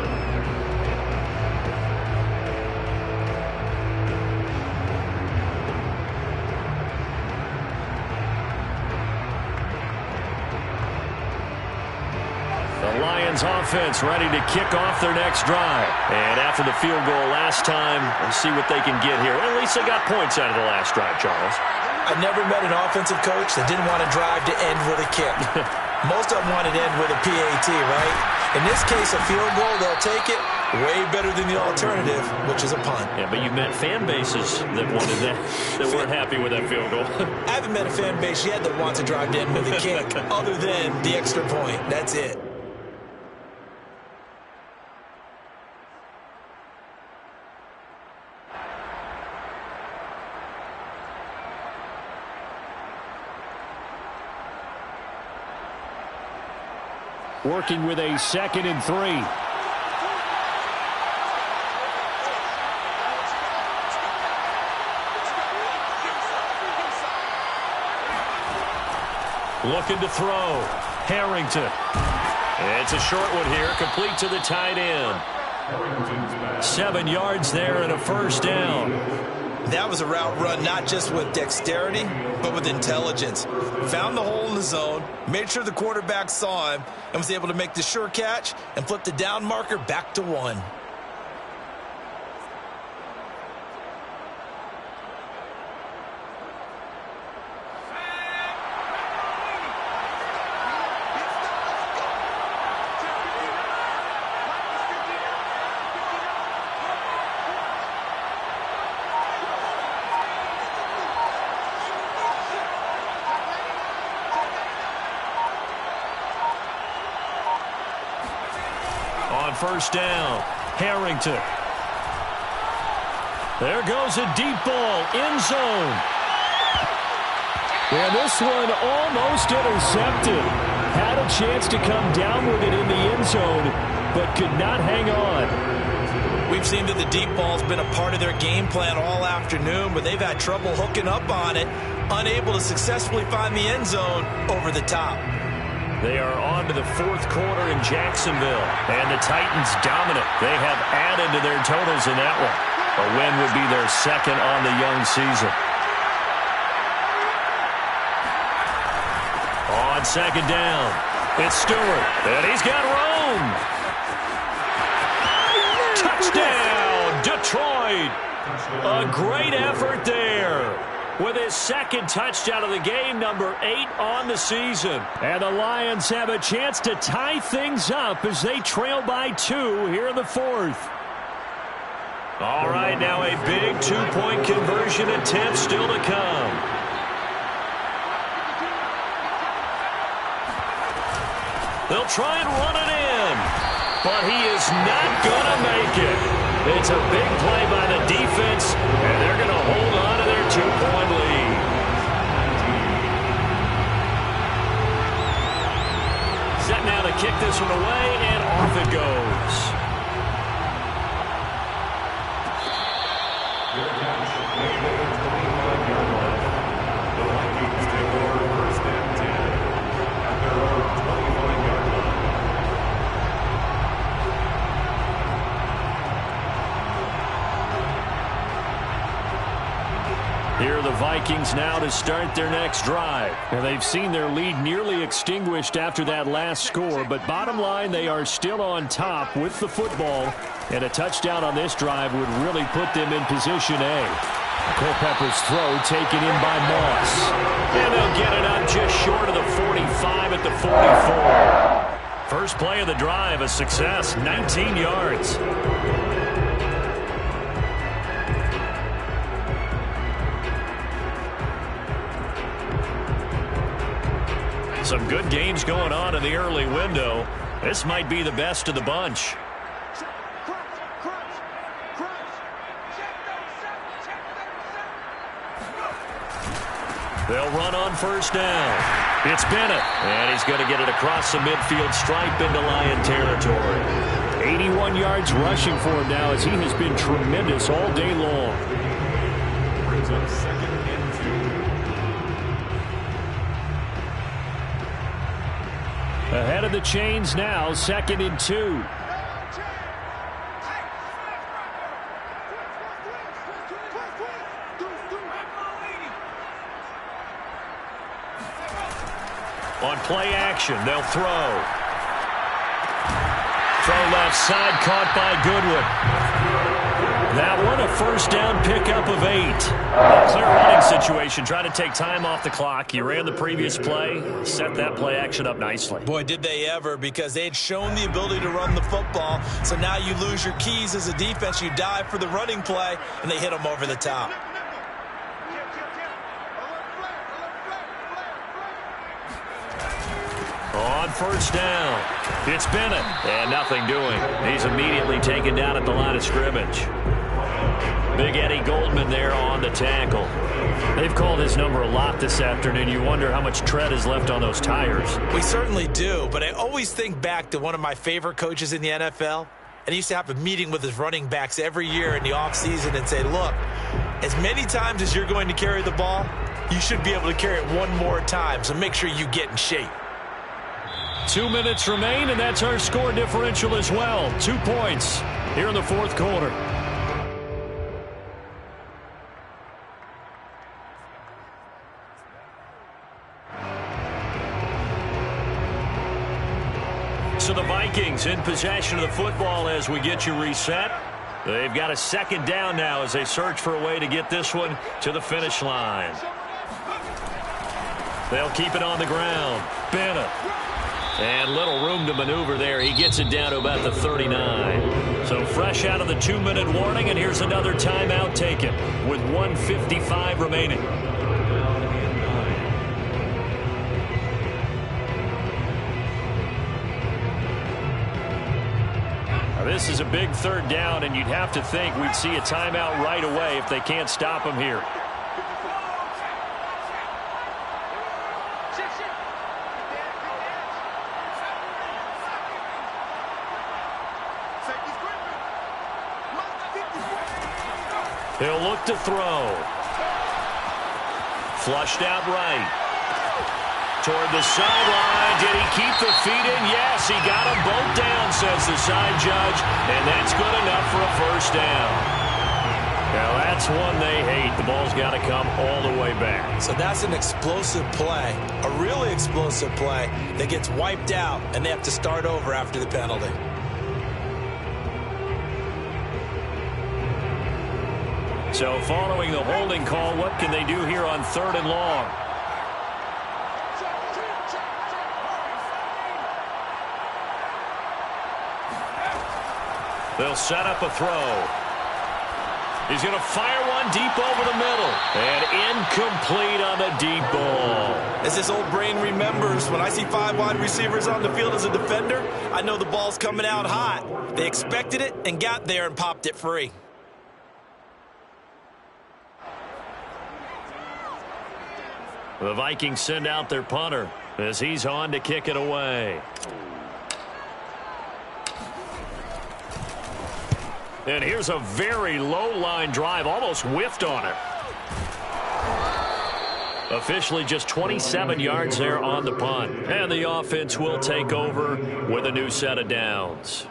The Lions offense ready to kick off their next drive. And after the field goal last time, we'll see what they can get here. At least they got points out of the last drive, Charles. I never met an offensive coach that didn't want to drive to end with a kick. Most of them wanted to end with a PAT, right? In this case, a field goal, they'll take it. Way better than the alternative, which is a punt. Yeah, but you've met fan bases that wanted that, that weren't happy with that field goal. I haven't met a fan base yet that wants to drive to end with a kick, other than the extra point. That's it. Working with a 2nd and 3. Looking to throw. Harrington. It's a short one here, complete to the tight end. 7 yards there and a 1st down. That was a route run not just with dexterity, but with intelligence. Found the hole in the zone, made sure the quarterback saw him, and was able to make the sure catch and flip the down marker back to 1. On 1st down, Harrington. There goes a deep ball, end zone. Yeah, this one almost intercepted. Had a chance to come down with it in the end zone, but could not hang on. We've seen that the deep ball's been a part of their game plan all afternoon, but they've had trouble hooking up on it, unable to successfully find the end zone over the top. They are on to the 4th quarter in Jacksonville, and the Titans dominant. They have added to their totals in that one. A win would be their 2nd on the young season. On 2nd down, it's Stewart, and he's got room. Touchdown, Detroit. A great effort there. With his 2nd touchdown of the game, number 8 on the season. And the Lions have a chance to tie things up as they trail by 2 here in the 4th. All right, now a big two-point conversion attempt still to come. They'll try and run it in, but he is not going to make it. It's a big play by the defense, and they're going to hold on to their two-point lead. Set now to kick this one away, and off it goes. Good catch. Made at the 25-yard line. The Vikings take over first and 10 at their own 25-yard line. Here are the Vikings now to start their next drive. And they've seen their lead nearly extinguished after that last score, but bottom line, they are still on top with the football, and a touchdown on this drive would really put them in position A. Culpepper's throw taken in by Moss. And they'll get it up just short of the 45 at the 44. First play of the drive, a success, 19 yards. Some good games going on in the early window. This might be the best of the bunch. They'll run on first down. It's Bennett, and he's going to get it across the midfield stripe into Lion territory. 81 yards rushing for him now as he has been tremendous all day long. Brings up second and 2. Ahead of the chains now, second and 2. On play action, they'll throw. Throw left side, caught by Goodwin. That one, a first down pickup of 8. A clear running situation. Try to take time off the clock. You ran the previous play, set that play action up nicely. Boy, did they ever, because they had shown the ability to run the football. So now you lose your keys as a defense. You dive for the running play, and they hit them over the top. On first down, it's Bennett, and nothing doing. He's immediately taken down at the line of scrimmage. Big Eddie Goldman there on the tackle. They've called his number a lot this afternoon. You wonder how much tread is left on those tires. We certainly do, but I always think back to one of my favorite coaches in the NFL, and he used to have a meeting with his running backs every year in the offseason and say, look, as many times as you're going to carry the ball, you should be able to carry it one more time, so make sure you get in shape. 2 minutes remain, and that's our score differential as well. 2 points here in the fourth quarter. So the Vikings in possession of the football as we get you reset. They've got a second down now as they search for a way to get this one to the finish line. They'll keep it on the ground. Bennett. And little room to maneuver there. He gets it down to about the 39. So fresh out of the 2-minute warning, and here's another timeout taken with 1:55 remaining. Now this is a big third down, and you'd have to think we'd see a timeout right away if they can't stop him here. He'll look to throw. Flushed out right. Toward the sideline. Did he keep the feet in? Yes, he got them both down, says the side judge. And that's good enough for a first down. Now that's one they hate. The ball's got to come all the way back. So that's an explosive play, a really explosive play that gets wiped out, and they have to start over after the penalty. So following the holding call, what can they do here on 3rd and long? They'll set up a throw. He's going to fire one deep over the middle. And incomplete on the deep ball. As this old brain remembers, when I see 5 wide receivers on the field as a defender, I know the ball's coming out hot. They expected it and got there and popped it free. The Vikings send out their punter as he's on to kick it away. And here's a very low line drive, almost whiffed on it. Officially just 27 yards there on the punt. And the offense will take over with a new set of downs.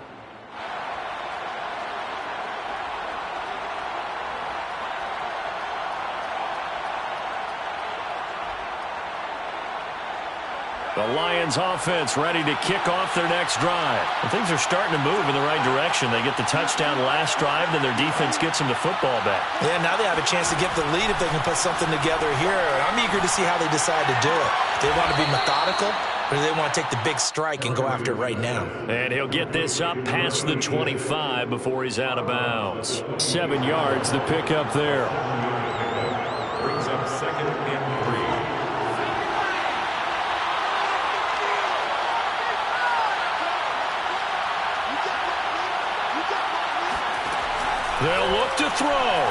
The Lions offense ready to kick off their next drive. And things are starting to move in the right direction. They get the touchdown last drive, then their defense gets them the football back. Yeah, now they have a chance to get the lead if they can put something together here. I'm eager to see how they decide to do it. Do they want to be methodical, or do they want to take the big strike and go after it right now? And he'll get this up past the 25 before he's out of bounds. 7 yards, the pickup there. Brings up 2nd and 3. They'll look to throw.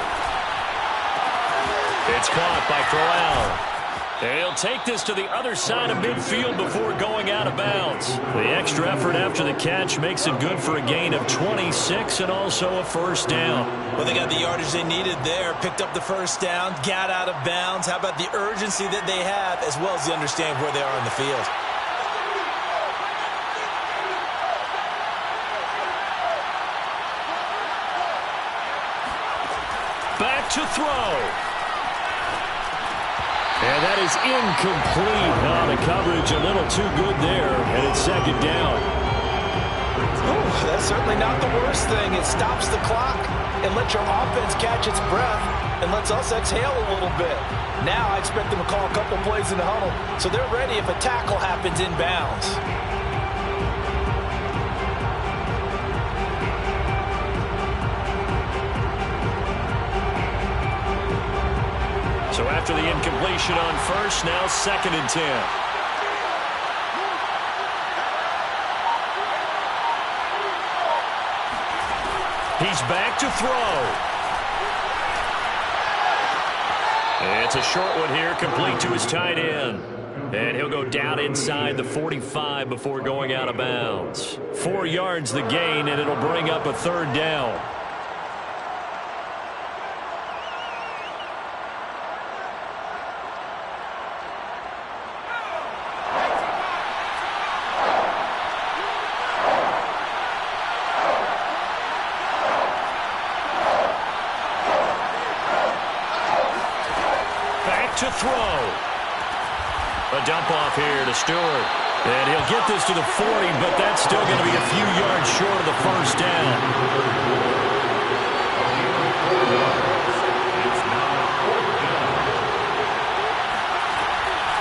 It's caught by Karlos. And he'll take this to the other side of midfield before going out of bounds. The extra effort after the catch makes it good for a gain of 26 and also a first down. Well, they got the yardage they needed there, picked up the first down, got out of bounds. How about the urgency that they have, as well as the understand where they are on the field? Back to throw. And that is incomplete. The coverage a little too good there, and it's 2nd down. Oh, that's certainly not the worst thing. It stops the clock and lets your offense catch its breath and lets us exhale a little bit. Now I expect them to call a couple plays in the huddle, so they're ready if a tackle happens inbounds. So after the incompletion on first, now 2nd and 10. He's back to throw. It's a short one here, complete to his tight end. And he'll go down inside the 45 before going out of bounds. 4 yards the gain, and it'll bring up a 3rd down. To throw. A dump off here to Stewart. And he'll get this to the 40, but that's still going to be a few yards short of the first down.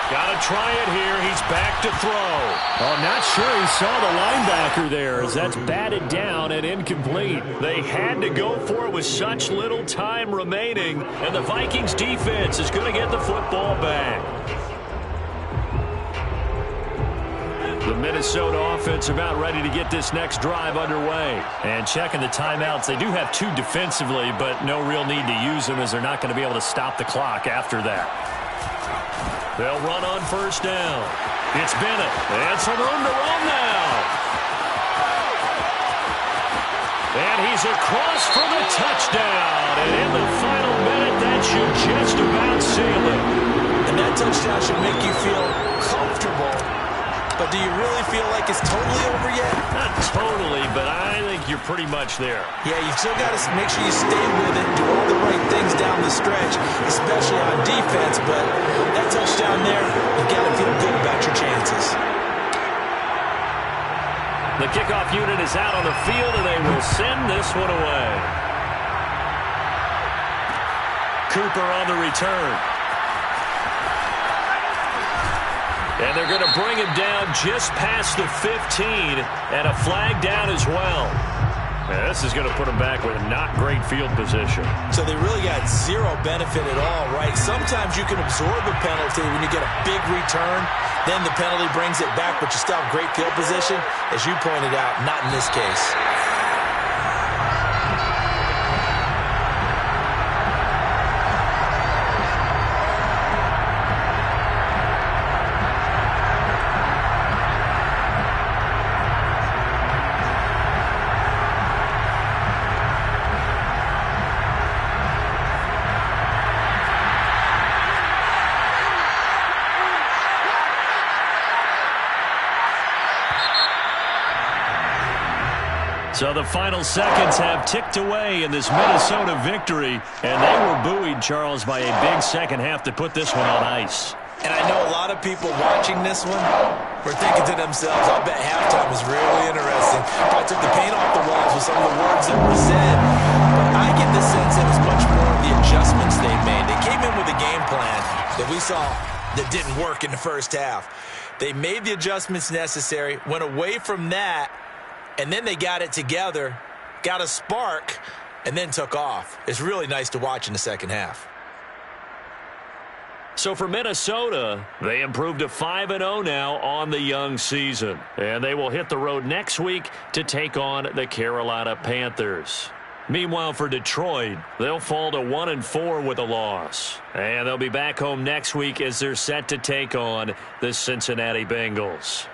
Got to try it here. He's back to throw. Oh, not sure he saw the linebacker there as that's batted down and incomplete. They had to go for it with such little time remaining, and the Vikings defense is going to get the football back. The Minnesota offense about ready to get this next drive underway. And checking the timeouts, they do have 2 defensively, but no real need to use them as they're not going to be able to stop the clock after that. They'll run on first down. It's Bennett. And some room to run now. And he's across for the touchdown. And in the final minute, that should just about seal it. And that touchdown should make you feel comfortable. But do you really feel like it's totally over yet? Not totally, but I think you're pretty much there. Yeah, you've still got to make sure you stay with it, do all the right things down the stretch, especially on defense. But that touchdown there, you've got to feel good about your chances. The kickoff unit is out on the field, and they will send this one away. Cooper on the return. And they're going to bring him down just past the 15, and a flag down as well. Yeah, this is going to put them back with not great field position. So they really got zero benefit at all, right? Sometimes you can absorb a penalty when you get a big return. Then the penalty brings it back, but you still have great field position. As you pointed out, not in this case. So the final seconds have ticked away in this Minnesota victory, and they were buoyed, Charles, by a big second half to put this one on ice. And I know a lot of people watching this one were thinking to themselves, I'll bet halftime was really interesting. Probably took the paint off the walls with some of the words that were said. But I get the sense it was much more of the adjustments they made. They came in with a game plan that we saw that didn't work in the first half. They made the adjustments necessary, went away from that, and then they got it together, got a spark, and then took off. It's really nice to watch in the second half. So for Minnesota, they improved to 5-0 now on the young season. And they will hit the road next week to take on the Carolina Panthers. Meanwhile, for Detroit, they'll fall to 1-4 with a loss. And they'll be back home next week as they're set to take on the Cincinnati Bengals.